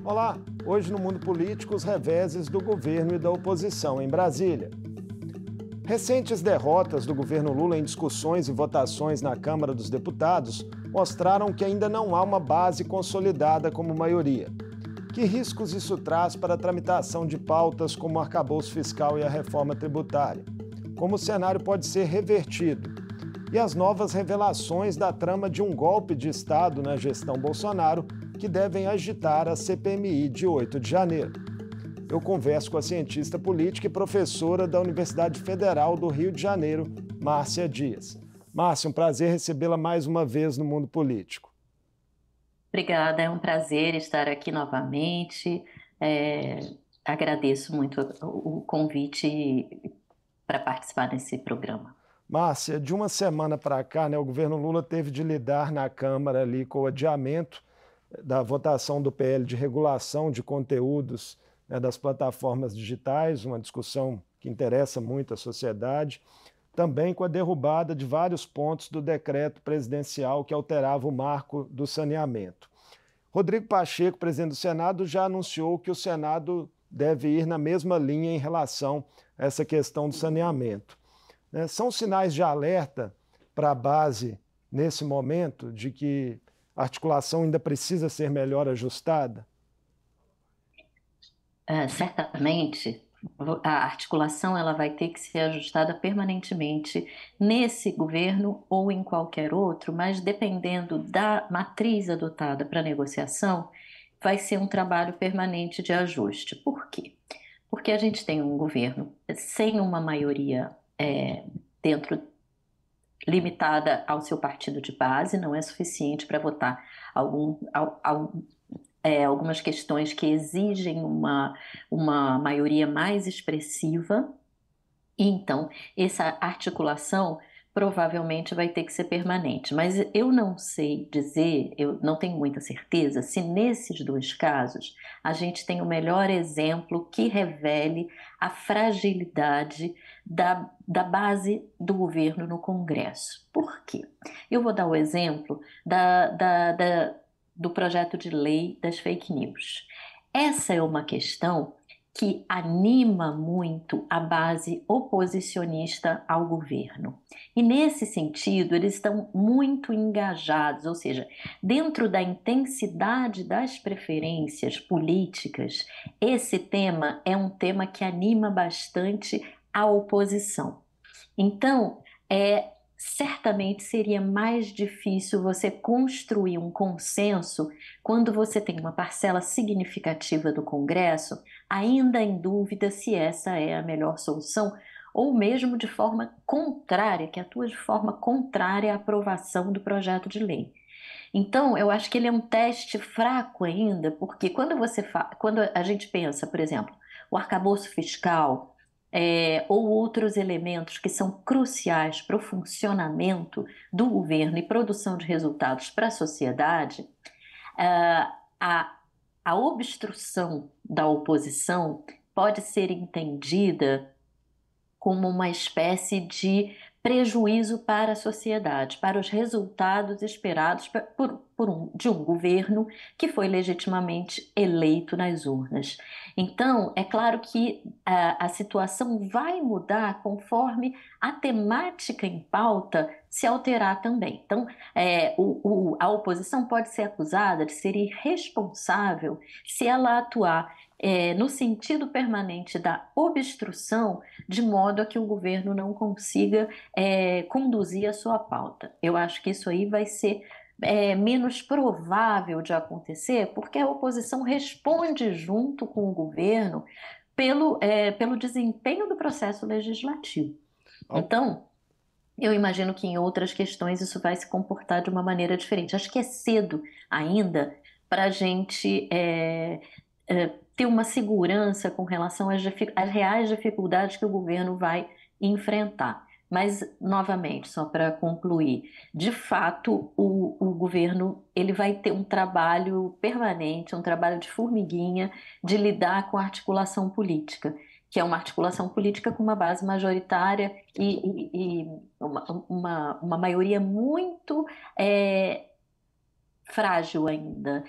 Olá, hoje no Mundo Político, os reveses do governo e da oposição em Brasília. Recentes derrotas do governo Lula em discussões e votações na Câmara dos Deputados mostraram que ainda não há uma base consolidada como maioria. Que riscos isso traz para a tramitação de pautas como o arcabouço fiscal e a reforma tributária? Como o cenário pode ser revertido? E as novas revelações da trama de um golpe de Estado na gestão Bolsonaro que devem agitar a CPMI de 8 de janeiro. Eu converso com a cientista política e professora da Universidade Federal do Rio de Janeiro, Márcia Dias. Márcia, um prazer recebê-la mais uma vez no Mundo Político. Obrigada, é um prazer estar aqui novamente. Agradeço muito o convite para participar desse programa. Márcia, de uma semana para cá, o governo Lula teve de lidar na Câmara ali com o adiamento da votação do PL de regulação de conteúdos das plataformas digitais, uma discussão que interessa muito a sociedade, também com a derrubada de vários pontos do decreto presidencial que alterava o marco do saneamento. Rodrigo Pacheco, presidente do Senado, já anunciou que o Senado deve ir na mesma linha em relação a essa questão do saneamento. São sinais de alerta para a base nesse momento de que a articulação ainda precisa ser melhor ajustada? Certamente, a articulação ela vai ter que ser ajustada permanentemente nesse governo ou em qualquer outro, mas dependendo da matriz adotada para negociação, vai ser um trabalho permanente de ajuste. Por quê? Porque a gente tem um governo sem uma maioria dentro limitada ao seu partido de base, não é suficiente para votar algumas questões que exigem uma maioria mais expressiva. E então, essa articulação provavelmente vai ter que ser permanente. Mas eu não sei dizer, eu não tenho muita certeza, se nesses dois casos a gente tem o melhor exemplo que revele a fragilidade da base do governo no Congresso. Por quê? Eu vou dar o exemplo do projeto de lei das fake news. Essa é uma questão que anima muito a base oposicionista ao governo. E nesse sentido, eles estão muito engajados, ou seja, dentro da intensidade das preferências políticas, esse tema é um tema que anima bastante a oposição. Então, certamente seria mais difícil você construir um consenso quando você tem uma parcela significativa do Congresso ainda em dúvida se essa é a melhor solução, ou mesmo de forma contrária, que atua de forma contrária à aprovação do projeto de lei. Então, eu acho que ele é um teste fraco ainda, porque quando a gente pensa, por exemplo, o arcabouço fiscal, ou outros elementos que são cruciais para o funcionamento do governo e produção de resultados para a sociedade, a, a obstrução da oposição pode ser entendida como uma espécie de prejuízo para a sociedade, para os resultados esperados de um governo que foi legitimamente eleito nas urnas. Então, é claro que a situação vai mudar conforme a temática em pauta se alterar também. Então, a oposição pode ser acusada de ser irresponsável se ela atuar no sentido permanente da obstrução, de modo a que o governo não consiga conduzir a sua pauta. Eu acho que isso aí vai ser menos provável de acontecer, porque a oposição responde junto com o governo pelo desempenho do processo legislativo. Então, eu imagino que em outras questões isso vai se comportar de uma maneira diferente. Acho que é cedo ainda para a gente ter uma segurança com relação às reais dificuldades que o governo vai enfrentar. Mas, novamente, só para concluir, de fato, o governo ele vai ter um trabalho permanente, um trabalho de formiguinha, de lidar com a articulação política, que é uma articulação política com uma base majoritária e uma maioria muito frágil ainda.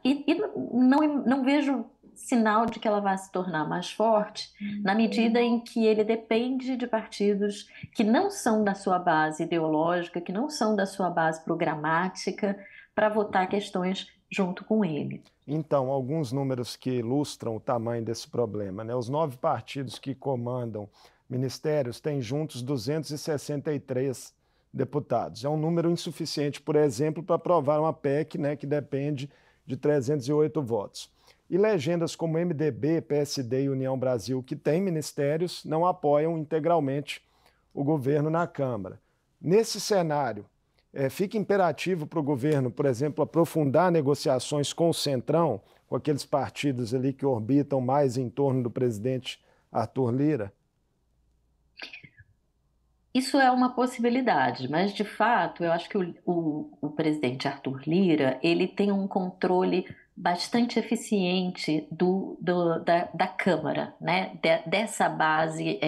E não vejo sinal de que ela vai se tornar mais forte na medida em que ele depende de partidos que não são da sua base ideológica, que não são da sua base programática, para votar questões junto com ele. Então, alguns números que ilustram o tamanho desse problema, né? Os 9 partidos que comandam ministérios têm juntos 263 deputados. É um número insuficiente, por exemplo, para aprovar uma PEC, né, que depende de 308 votos. E legendas como MDB, PSD e União Brasil, que têm ministérios, não apoiam integralmente o governo na Câmara. Nesse cenário, fica imperativo para o governo, por exemplo, aprofundar negociações com o Centrão, com aqueles partidos ali que orbitam mais em torno do presidente Arthur Lira? Isso é uma possibilidade, mas de fato eu acho que o presidente Arthur Lira ele tem um controle bastante eficiente da Câmara, né? Dessa base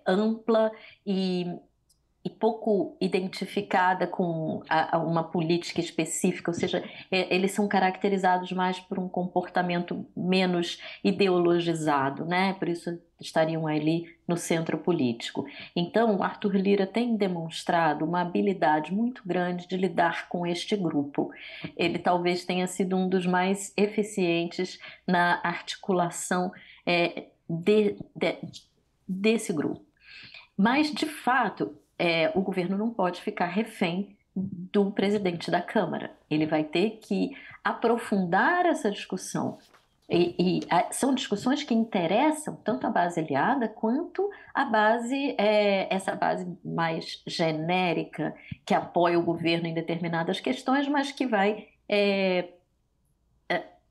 ampla e pouco identificada com uma política específica, ou seja, eles são caracterizados mais por um comportamento menos ideologizado, né? Por isso estariam ali no centro político. Então, Arthur Lira tem demonstrado uma habilidade muito grande de lidar com este grupo. Ele talvez tenha sido um dos mais eficientes na articulação desse grupo. Mas, de fato, o governo não pode ficar refém do presidente da Câmara. Ele vai ter que aprofundar essa discussão. São discussões que interessam tanto a base aliada quanto a base, essa base mais genérica, que apoia o governo em determinadas questões, mas que vai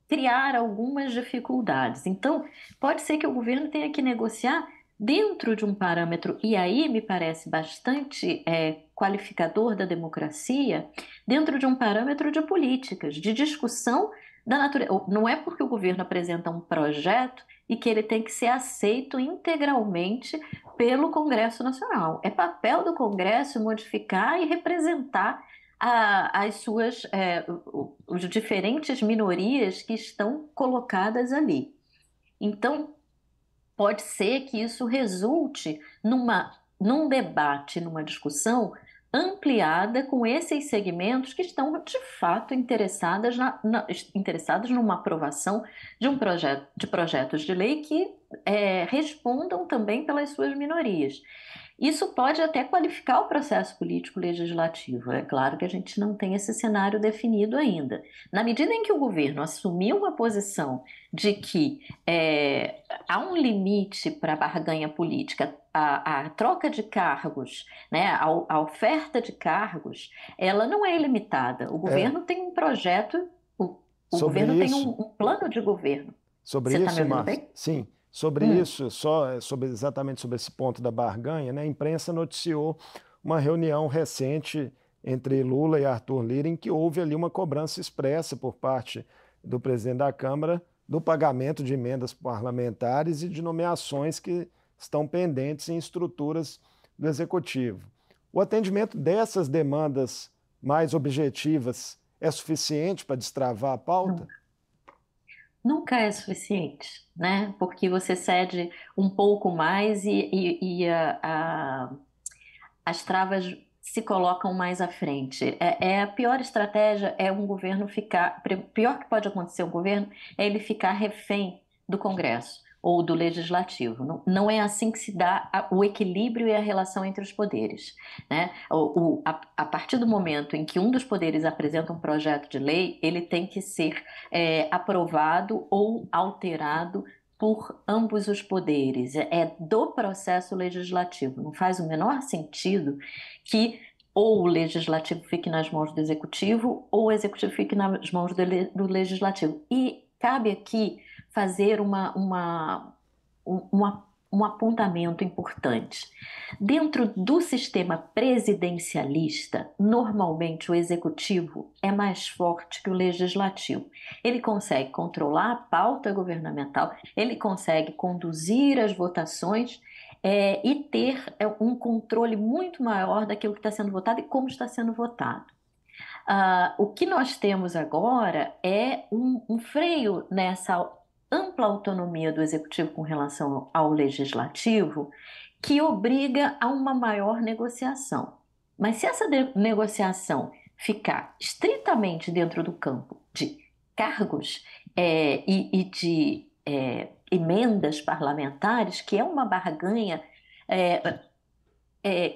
criar algumas dificuldades. Então, pode ser que o governo tenha que negociar dentro de um parâmetro, e aí me parece bastante qualificador da democracia, dentro de um parâmetro de políticas, de discussão da natureza. Não é porque o governo apresenta um projeto e que ele tem que ser aceito integralmente pelo Congresso Nacional. É papel do Congresso modificar e representar as diferentes minorias que estão colocadas ali. Então, pode ser que isso resulte num debate, numa discussão ampliada com esses segmentos que estão de fato interessados numa aprovação de projetos de lei que respondam também pelas suas minorias. Isso pode até qualificar o processo político legislativo. É claro que a gente não tem esse cenário definido ainda. Na medida em que o governo assumiu uma posição de que há um limite para a barganha política, a troca de cargos, né, a oferta de cargos, ela não é ilimitada. O governo tem um projeto, o governo tem um plano de governo. Sobre Você isso, está me ouvindo Márcia? bem? Sim. Sobre isso, exatamente sobre esse ponto da barganha, né, a imprensa noticiou uma reunião recente entre Lula e Arthur Lira, em que houve ali uma cobrança expressa por parte do presidente da Câmara do pagamento de emendas parlamentares e de nomeações que estão pendentes em estruturas do Executivo. O atendimento dessas demandas mais objetivas é suficiente para destravar a pauta? Nunca é suficiente, né? Porque você cede um pouco mais e as travas se colocam mais à frente. A pior estratégia é um governo ficar. Pior que pode acontecer um governo é ele ficar refém do Congresso ou do Legislativo. Não é assim que se dá o equilíbrio e a relação entre os poderes, né? A partir do momento em que um dos poderes apresenta um projeto de lei, ele tem que ser aprovado ou alterado por ambos os poderes, do processo legislativo. Não faz o menor sentido que ou o legislativo fique nas mãos do executivo ou o executivo fique nas mãos do legislativo. E cabe aqui fazer um apontamento importante. Dentro do sistema presidencialista, normalmente o executivo é mais forte que o legislativo. Ele consegue controlar a pauta governamental, ele consegue conduzir as votações e ter um controle muito maior daquilo que está sendo votado e como está sendo votado. O que nós temos agora é um freio nessa ampla autonomia do executivo com relação ao legislativo, que obriga a uma maior negociação. Mas se essa negociação ficar estritamente dentro do campo de cargos e de emendas parlamentares, que é uma barganha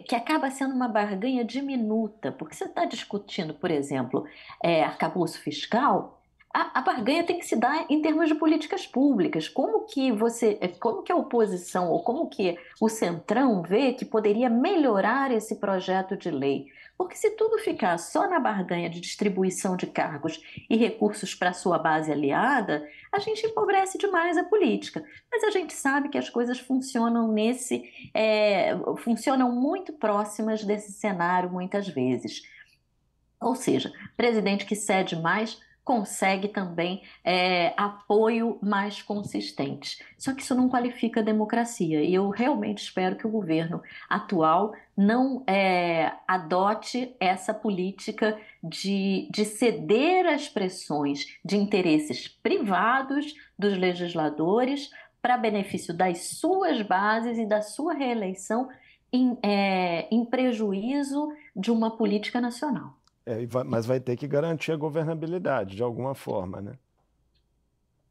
que acaba sendo uma barganha diminuta, porque você está discutindo, por exemplo, arcabouço fiscal, a barganha tem que se dar em termos de políticas públicas. Como que a oposição ou como que o Centrão vê que poderia melhorar esse projeto de lei? Porque se tudo ficar só na barganha de distribuição de cargos e recursos para sua base aliada, a gente empobrece demais a política. Mas a gente sabe que as coisas funcionam muito próximas desse cenário muitas vezes. Ou seja, presidente que cede mais consegue também apoio mais consistente. Só que isso não qualifica a democracia. E eu realmente espero que o governo atual não adote essa política de ceder às pressões de interesses privados dos legisladores para benefício das suas bases e da sua reeleição em prejuízo de uma política nacional. Mas vai ter que garantir a governabilidade de alguma forma, né?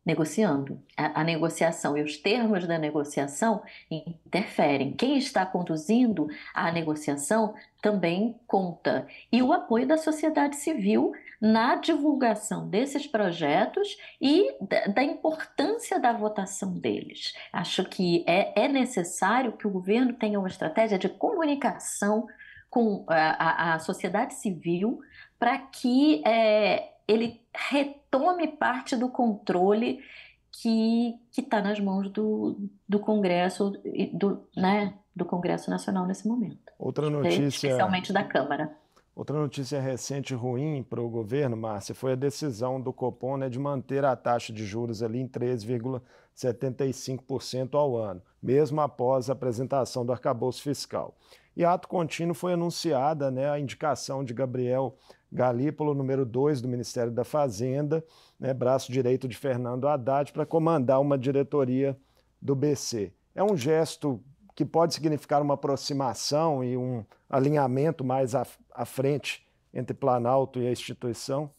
Negociando. A negociação e os termos da negociação interferem. Quem está conduzindo a negociação também conta. E o apoio da sociedade civil na divulgação desses projetos e da importância da votação deles. Acho que é necessário que o governo tenha uma estratégia de comunicação com a sociedade civil para que ele retome parte do controle que está nas mãos do Congresso, do Congresso Nacional nesse momento. Outra notícia, especialmente da Câmara. Outra notícia recente ruim para o governo, Márcia, foi a decisão do Copom, né, de manter a taxa de juros ali em 3,75% ao ano, mesmo após a apresentação do arcabouço fiscal. E ato contínuo foi anunciada, né, a indicação de Gabriel Galípolo, número 2 do Ministério da Fazenda, né, braço direito de Fernando Haddad, para comandar uma diretoria do BC. É um gesto que pode significar uma aproximação e um alinhamento mais à frente entre Planalto e a instituição?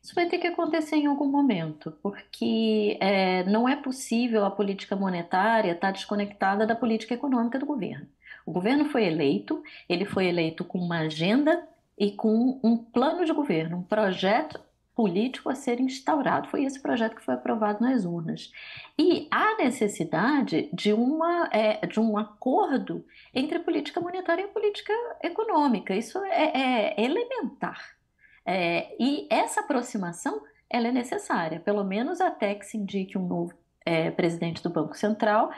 Isso vai ter que acontecer em algum momento, porque não é possível a política monetária estar desconectada da política econômica do governo. O governo foi eleito, ele foi eleito com uma agenda e com um plano de governo, um projeto político a ser instaurado. Foi esse projeto que foi aprovado nas urnas. E há necessidade de um acordo entre a política monetária e a política econômica. Isso é elementar. E essa aproximação ela é necessária, pelo menos até que se indique um novo presidente do Banco Central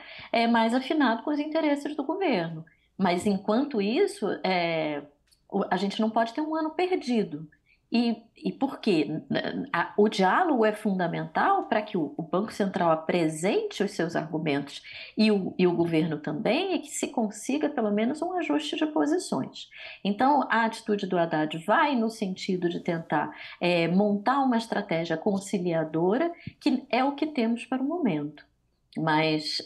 mais afinado com os interesses do governo. Mas, enquanto isso, a gente não pode ter um ano perdido. E por quê? O diálogo é fundamental para que o Banco Central apresente os seus argumentos e o governo também, e que se consiga pelo menos um ajuste de posições. Então, a atitude do Haddad vai no sentido de tentar montar uma estratégia conciliadora, que é o que temos para o momento. Mas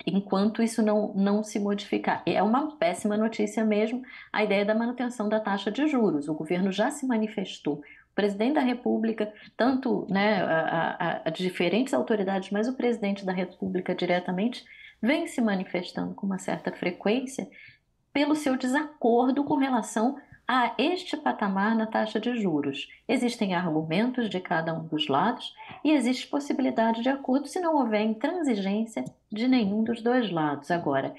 enquanto isso não se modificar, é uma péssima notícia mesmo a ideia da manutenção da taxa de juros. O governo já se manifestou. O presidente da República, tanto a diferentes autoridades, mas o presidente da República diretamente, vem se manifestando com uma certa frequência pelo seu desacordo com relação a este patamar na taxa de juros. Existem argumentos de cada um dos lados e existe possibilidade de acordo se não houver intransigência de nenhum dos dois lados. Agora,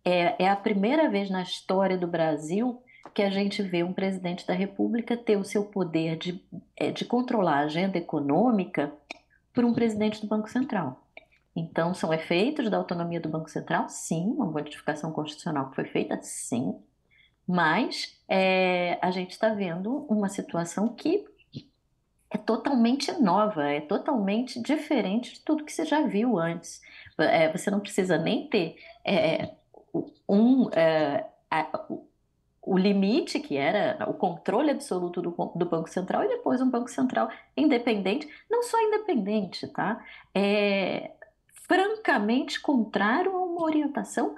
é a primeira vez na história do Brasil que a gente vê um presidente da República ter o seu poder de controlar a agenda econômica por um presidente do Banco Central. Então, são efeitos da autonomia do Banco Central? Sim. Uma modificação constitucional que foi feita? Sim. Mas a gente está vendo uma situação que é totalmente nova, é totalmente diferente de tudo que você já viu antes. Você não precisa nem ter o limite, que era o controle absoluto do Banco Central, e depois um Banco Central independente, não só independente, tá? Francamente contrário a uma orientação,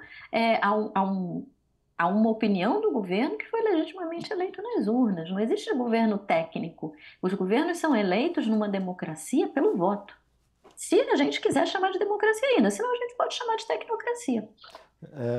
a uma opinião do governo que foi legitimamente eleito nas urnas. Não existe governo técnico. Os governos são eleitos numa democracia pelo voto. Se a gente quiser chamar de democracia ainda, senão a gente pode chamar de tecnocracia.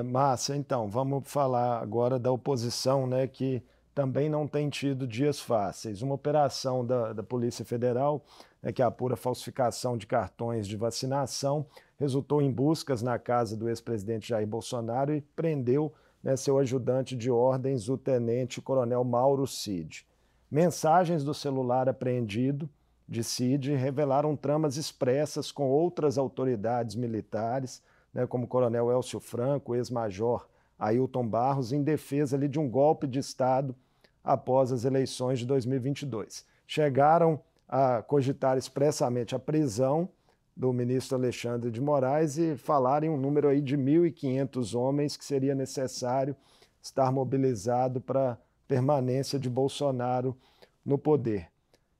Márcia, então, vamos falar agora da oposição, né, que também não tem tido dias fáceis. Uma operação da Polícia Federal, que apura falsificação de cartões de vacinação, resultou em buscas na casa do ex-presidente Jair Bolsonaro e prendeu, né, seu ajudante de ordens, o tenente-coronel Mauro Cid. Mensagens do celular apreendido de Cid revelaram tramas expressas com outras autoridades militares, né, como o coronel Elcio Franco, ex-major Ailton Barros, em defesa ali de um golpe de Estado após as eleições de 2022. Chegaram a cogitar expressamente a prisão do ministro Alexandre de Moraes e falaram em um número aí de 1.500 homens que seria necessário estar mobilizado para a permanência de Bolsonaro no poder.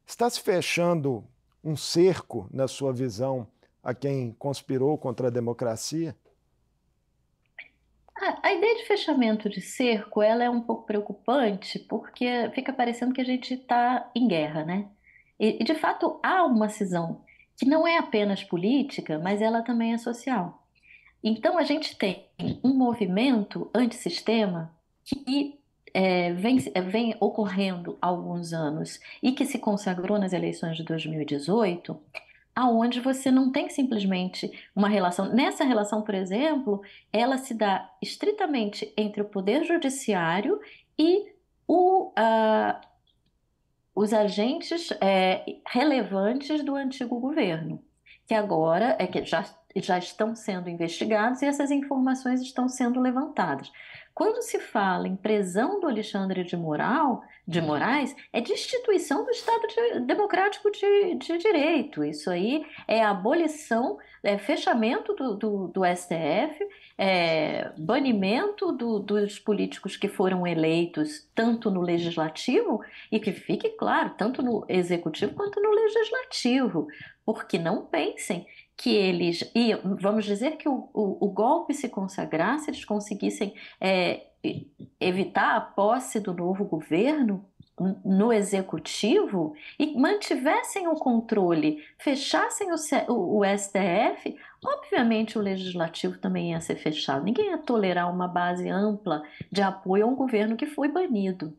Está se fechando um cerco, na sua visão, a quem conspirou contra a democracia? A ideia de fechamento de cerco, ela é um pouco preocupante, porque fica parecendo que a gente está em guerra, né? E, de fato, há uma cisão que não é apenas política, mas ela também é social. Então, a gente tem um movimento antissistema que vem ocorrendo há alguns anos e que se consagrou nas eleições de 2018, aonde você não tem simplesmente uma relação. Nessa relação, por exemplo, ela se dá estritamente entre o poder judiciário e os agentes relevantes do antigo governo, que agora que já estão sendo investigados e essas informações estão sendo levantadas. Quando se fala em prisão do Alexandre de Moraes, é destituição do Estado Democrático de Direito. Isso aí é abolição, fechamento do STF, banimento dos políticos que foram eleitos tanto no legislativo e que fique claro, tanto no executivo quanto no legislativo, porque não pensem que eles iam, vamos dizer que o golpe se consagrasse, eles conseguissem evitar a posse do novo governo no executivo e mantivessem o controle, fechassem o STF, obviamente o legislativo também ia ser fechado. Ninguém ia tolerar uma base ampla de apoio a um governo que foi banido.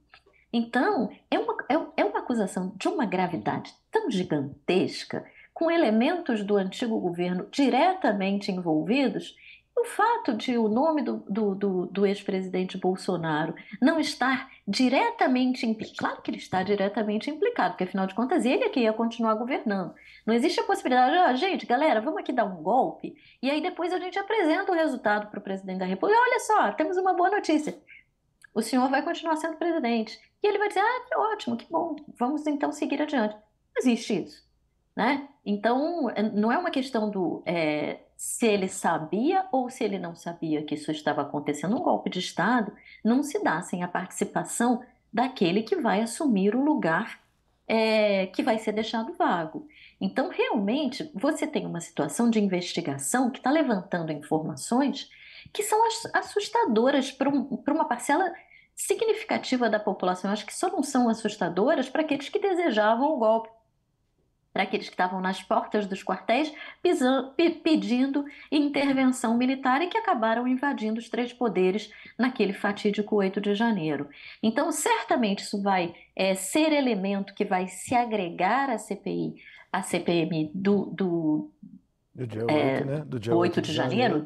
Então, é uma acusação de uma gravidade tão gigantesca, com elementos do antigo governo diretamente envolvidos, o fato de o nome do ex-presidente Bolsonaro não estar diretamente implicado, claro que ele está diretamente implicado, porque afinal de contas ele é que ia continuar governando. Não existe a possibilidade, gente, galera, vamos aqui dar um golpe, e aí depois a gente apresenta o resultado para o presidente da República. Olha só, temos uma boa notícia. O senhor vai continuar sendo presidente. E ele vai dizer, que ótimo, que bom, vamos então seguir adiante. Não existe isso, né? Então, não é uma questão se ele sabia ou se ele não sabia que isso estava acontecendo. Um golpe de Estado não se dá sem a participação daquele que vai assumir o lugar que vai ser deixado vago. Então, realmente, você tem uma situação de investigação que está levantando informações que são assustadoras para uma parcela significativa da população. Eu acho que só não são assustadoras para aqueles que desejavam o golpe, para aqueles que estavam nas portas dos quartéis pedindo intervenção militar e que acabaram invadindo os três poderes naquele fatídico 8 de janeiro. Então, certamente isso vai ser elemento que vai se agregar à CPI, à CPMI do dia 8, né? Do dia 8 de janeiro,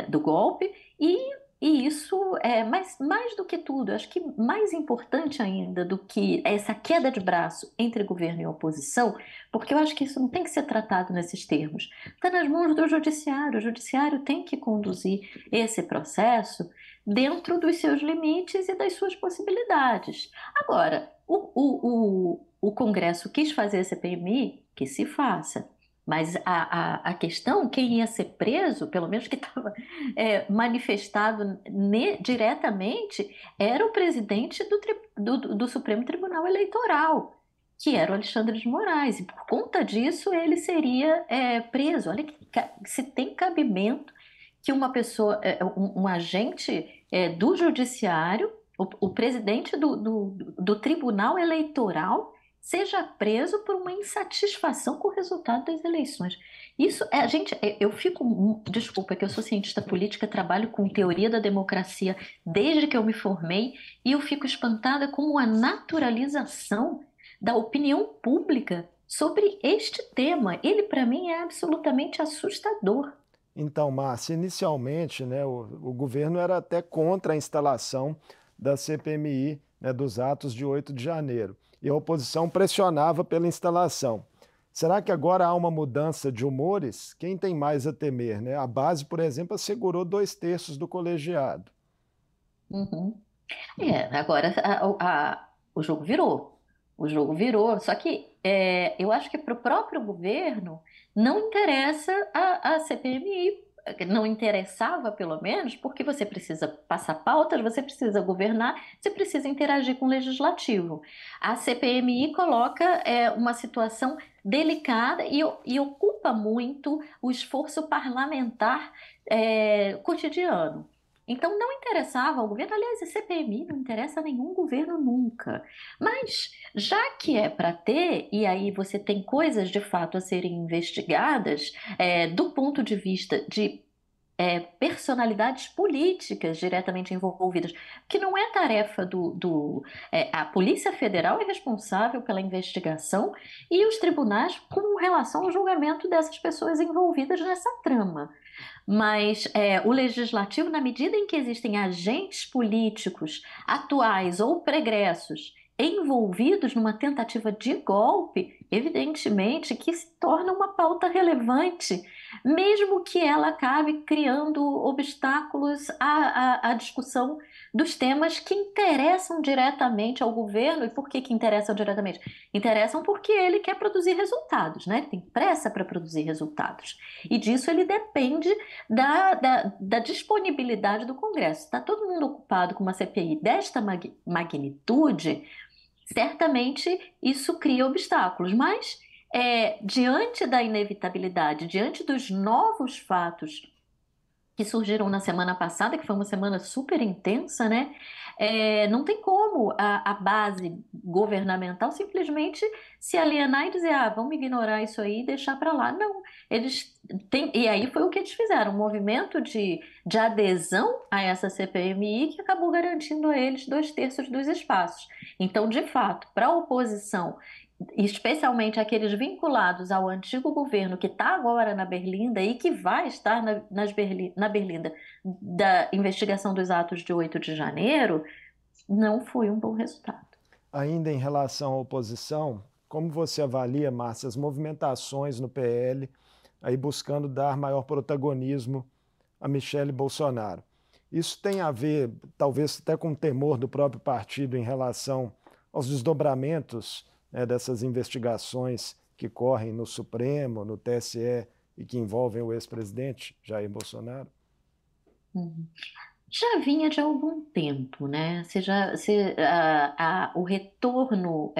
do golpe, e isso é mais do que tudo, acho que mais importante ainda do que essa queda de braço entre governo e oposição, porque eu acho que isso não tem que ser tratado nesses termos, está nas mãos do judiciário. O judiciário tem que conduzir esse processo dentro dos seus limites e das suas possibilidades. Agora, o Congresso quis fazer a CPMI, que se faça. Mas a questão, quem ia ser preso, pelo menos que estava manifestado diretamente, era o presidente do Supremo Tribunal Eleitoral, que era o Alexandre de Moraes. E por conta disso, ele seria preso. Olha se tem cabimento que uma pessoa, um agente do judiciário, o presidente do Tribunal Eleitoral, seja preso por uma insatisfação com o resultado das eleições. Isso a gente, eu fico, desculpa, que eu sou cientista política, trabalho com teoria da democracia desde que eu me formei, e eu fico espantada com a naturalização da opinião pública sobre este tema. Ele, para mim, é absolutamente assustador. Então, Márcia, inicialmente, né, o governo era até contra a instalação da CPMI, né, dos atos de 8 de janeiro, e a oposição pressionava pela instalação. Será que agora há uma mudança de humores? Quem tem mais a temer, né? A base, por exemplo, assegurou 2/3 do colegiado. Uhum. Agora o jogo virou. O jogo virou. Só que eu acho que para o próprio governo não interessa a CPMI, não interessava, pelo menos, porque você precisa passar pautas, você precisa governar, você precisa interagir com o legislativo. A CPMI coloca uma situação delicada e ocupa muito o esforço parlamentar cotidiano. Então, não interessava ao governo, aliás, a CPMI não interessa a nenhum governo nunca. Mas, já que é para ter, e aí você tem coisas de fato a serem investigadas, do ponto de vista de personalidades políticas diretamente envolvidas, que não é tarefa a Polícia Federal é responsável pela investigação e os tribunais com relação ao julgamento dessas pessoas envolvidas nessa trama. Mas o legislativo, na medida em que existem agentes políticos atuais ou pregressos envolvidos numa tentativa de golpe, evidentemente que se torna uma pauta relevante, mesmo que ela acabe criando obstáculos à discussão dos temas que interessam diretamente ao governo. E por que interessam diretamente? Interessam porque ele quer produzir resultados, né? Ele tem pressa para produzir resultados. E disso ele depende da disponibilidade do Congresso. Está todo mundo ocupado com uma CPI desta magnitude, certamente isso cria obstáculos, mas diante da inevitabilidade, diante dos novos fatos que surgiram na semana passada, que foi uma semana super intensa, né? Não tem como a base governamental simplesmente se alienar e dizer, vamos ignorar isso aí e deixar para lá. Não, eles têm, e aí foi o que eles fizeram, um movimento de adesão a essa CPMI que acabou garantindo a eles 2/3 dos espaços. Então, de fato, para a oposição, especialmente aqueles vinculados ao antigo governo que está agora na Berlinda e que vai estar na Berlinda da investigação dos atos de 8 de janeiro, não foi um bom resultado. Ainda em relação à oposição, como você avalia, Márcia, as movimentações no PL, aí buscando dar maior protagonismo a Michele Bolsonaro? Isso tem a ver, talvez até com o temor do próprio partido em relação aos desdobramentos, né, dessas investigações que correm no Supremo, no TSE e que envolvem o ex-presidente Jair Bolsonaro? Uhum. Já vinha de algum tempo, né? O retorno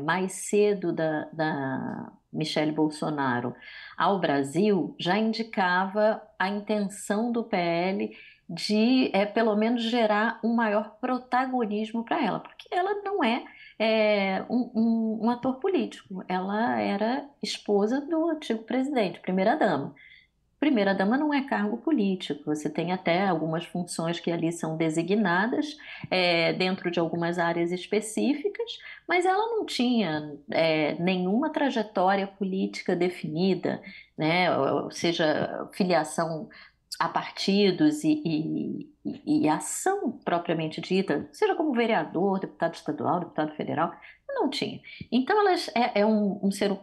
mais cedo da Michele Bolsonaro ao Brasil já indicava a intenção do PL de, pelo menos, gerar um maior protagonismo para ela, porque ela não um ator político, ela era esposa do antigo presidente, primeira-dama. Primeira-dama não é cargo político, você tem até algumas funções que ali são designadas dentro de algumas áreas específicas, mas ela não tinha nenhuma trajetória política definida, né? Ou seja, filiação a partidos e ação propriamente dita, seja como vereador, deputado estadual, deputado federal, não tinha. Então, ela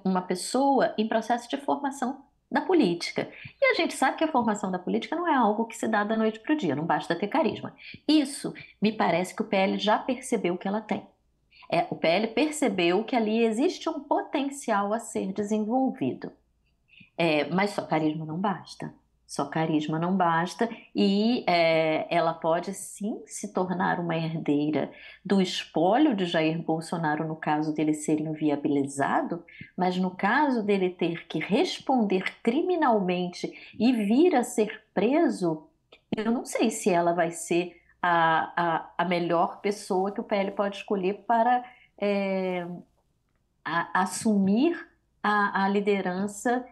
uma pessoa em processo de formação da política. E a gente sabe que a formação da política não é algo que se dá da noite para o dia, não basta ter carisma. Isso me parece que o PL já percebeu que ela tem. O PL percebeu que ali existe um potencial a ser desenvolvido. Mas só carisma não basta. Só carisma não basta e ela pode sim se tornar uma herdeira do espólio de Jair Bolsonaro no caso dele ser inviabilizado, mas no caso dele ter que responder criminalmente e vir a ser preso, eu não sei se ela vai ser a melhor pessoa que o PL pode escolher para é, assumir a liderança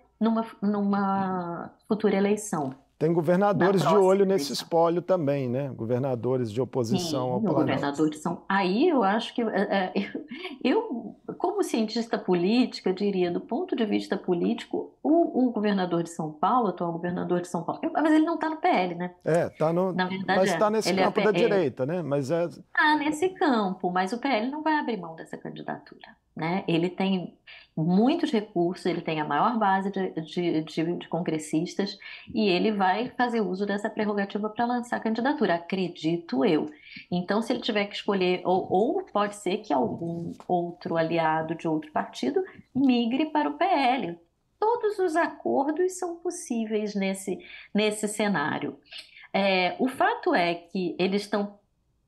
numa futura eleição, Tem na governadores de olho próxima nesse eleição. espólio também, né? Governadores de oposição Sim, ao o Planalto. governador de São Paulo. Aí eu acho que como cientista política, eu diria, do ponto de vista político, o governador de São Paulo, o atual governador de São Paulo, mas ele não está no PL, né? Na verdade, Mas está nesse ele é, campo da direita, né? Mas tá nesse campo, mas o PL não vai abrir mão dessa candidatura, né? Ele tem muitos recursos, ele tem a maior base de congressistas e ele vai fazer uso dessa prerrogativa para lançar a candidatura, acredito eu. Então, se ele tiver que escolher, ou pode ser que algum outro aliado de outro partido migre para o PL. Todos os acordos são possíveis nesse cenário. O fato é que eles estão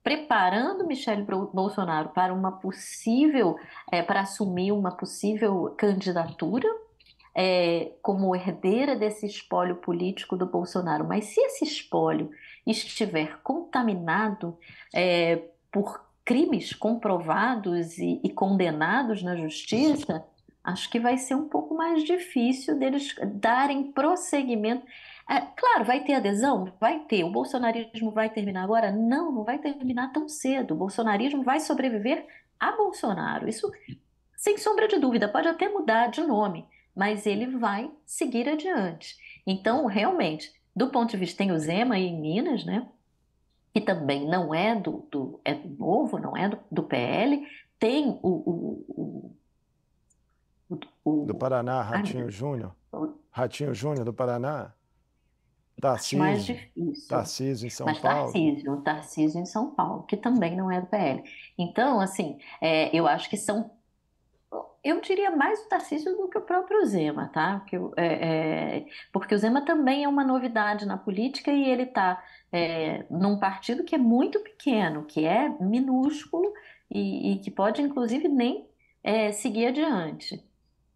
preparando Michele Bolsonaro para para assumir uma possível candidatura como herdeira desse espólio político do Bolsonaro. Mas se esse espólio estiver contaminado por crimes comprovados e condenados na justiça, acho que vai ser um pouco mais difícil deles darem prosseguimento. Claro, vai ter adesão? Vai ter. O bolsonarismo vai terminar agora? Não, não vai terminar tão cedo. O bolsonarismo vai sobreviver a Bolsonaro. Isso, sem sombra de dúvida, pode até mudar de nome, mas ele vai seguir adiante. Então, realmente, do ponto de vista, tem o Zema aí em Minas, né? Que também não é é do Novo, não é do PL. Tem do o, Paraná, ai, meu Deus, Ratinho Júnior do Paraná, acho mais Tarcísio, difícil. Tarcísio em São Mas Paulo. Tarcísio em São Paulo, que também não é do PL. Então, assim, eu acho que eu diria mais o Tarcísio do que o próprio Zema, tá? Porque o Zema também é uma novidade na política e ele está num partido que é muito pequeno, que é minúsculo e que pode, inclusive, nem seguir adiante.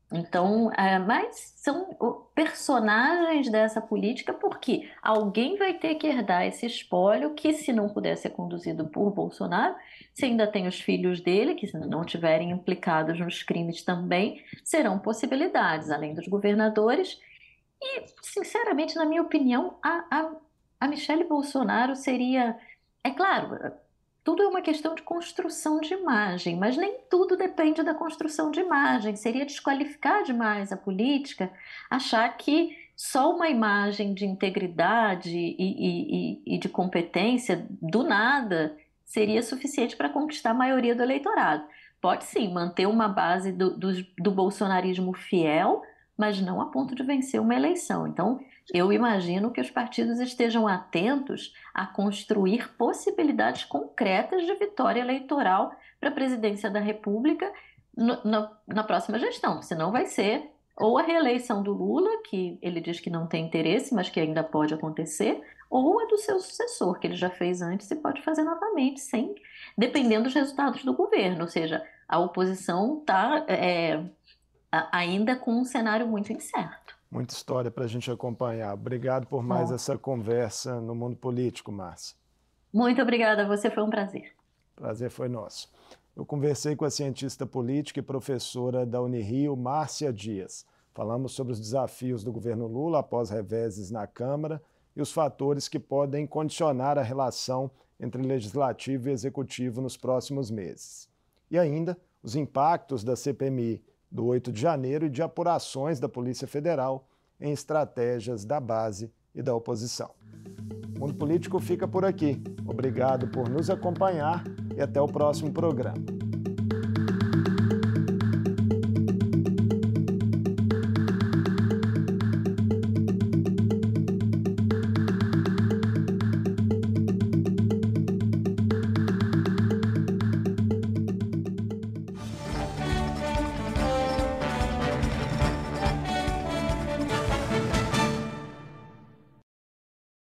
Então, mas são personagens dessa política porque alguém vai ter que herdar esse espólio que, se não puder ser conduzido por Bolsonaro, se ainda tem os filhos dele, que se não estiverem implicados nos crimes também, serão possibilidades, além dos governadores. E, sinceramente, na minha opinião, a Michele Bolsonaro seria. É claro, tudo é uma questão de construção de imagem, mas nem tudo depende da construção de imagem. Seria desqualificar demais a política achar que só uma imagem de integridade e de competência, do nada, seria suficiente para conquistar a maioria do eleitorado. Pode sim manter uma base do bolsonarismo fiel, mas não a ponto de vencer uma eleição. Então, eu imagino que os partidos estejam atentos a construir possibilidades concretas de vitória eleitoral para a presidência da República na próxima gestão, senão vai ser ou a reeleição do Lula, que ele diz que não tem interesse, mas que ainda pode acontecer, ou a do seu sucessor, que ele já fez antes e pode fazer novamente, sem dependendo dos resultados do governo. Ou seja, a oposição está ainda com um cenário muito incerto. Muita história para a gente acompanhar. Obrigado por mais Bom, essa conversa no mundo político, Márcia. muito obrigada a você, foi um prazer. Prazer foi nosso. Eu conversei com a cientista política e professora da Unirio, Márcia Dias. Falamos sobre os desafios do governo Lula após reveses na Câmara e os fatores que podem condicionar a relação entre legislativo e executivo nos próximos meses. E ainda os impactos da CPMI do 8 de janeiro e de apurações da Polícia Federal em estratégias da base e da oposição. O Mundo Político fica por aqui. Obrigado por nos acompanhar e até o próximo programa.